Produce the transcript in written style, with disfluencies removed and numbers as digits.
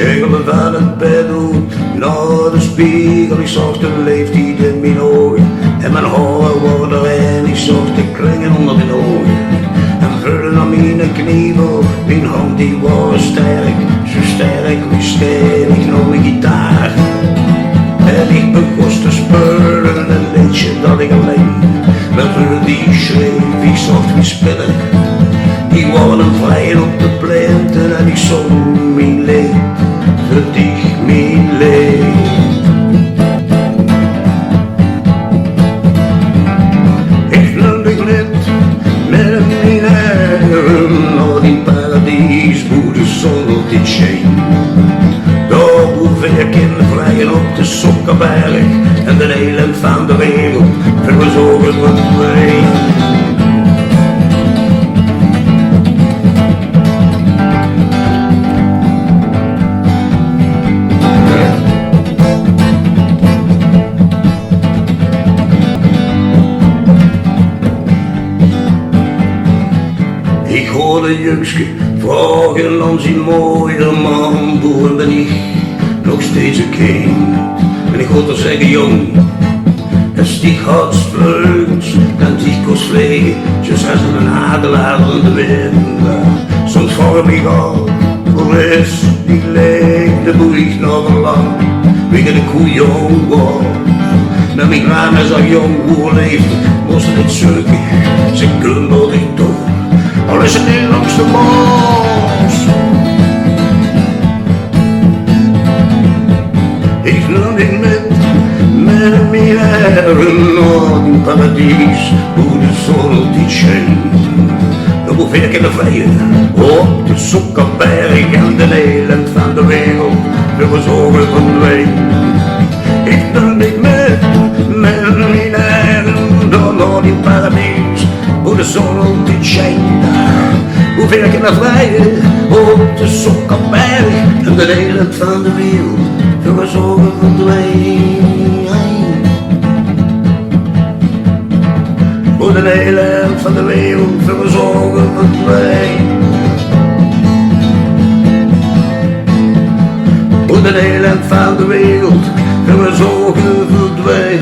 Schuilen van het bed uit naar de spiegel. Ik zag de leeftijd in mijn ogen en mijn haren worden en ik zag de kringen onder mijn ogen. En vullen aan mijn knieën, mijn hand die was sterk, zo sterk wie sterk nog mijn gitaar. En ik begon te spelen een liedje dat ik alleen, maar voor die schreef ik zocht wie spelen. Die waren vrij op de planten en ik zong mijn leed, verdicht mijn leed. Ik vlug net met mijn heren naar die paradijs, hoe de zon op dit scheen. Daar hoef ik in vliegen op de Sokkenberg en de elend van de wereld verzorgen van mij. Ik hoorde Jukske vragen aan zijn mooie man, boer ben ik nog steeds een kind. En ik hoorde zeggen jong, en stieg hartsvleugels, en die kost vliegen, zoals een adelaar in de wind. Soms voor mij al, voor is die leek, de boer ik nog lang, wegen de koe jong was. Met mijn ramen zag jong hoe leefde, moest het niet zoeken, ze kummelde ik toch. Al is het niet langs de bos. Ik nam dit met mijn heren naar die paradijs, hoe de zon op die scheen. Dan hoef ik in de vrije, op de Sokkenberg en de elend van de wereld, we zorgen van wij. Ik nam dit met mijn heren naar die paradijs, hoe de zon op die scheen. Hoe ver ik in de vrije, op de Sokkenberg en de elend van de wereld, voor zorgen van wij. Voor de elend van de wereld, voor zorgen van wij. Voor de elend van de wereld, voor zorgen van wij.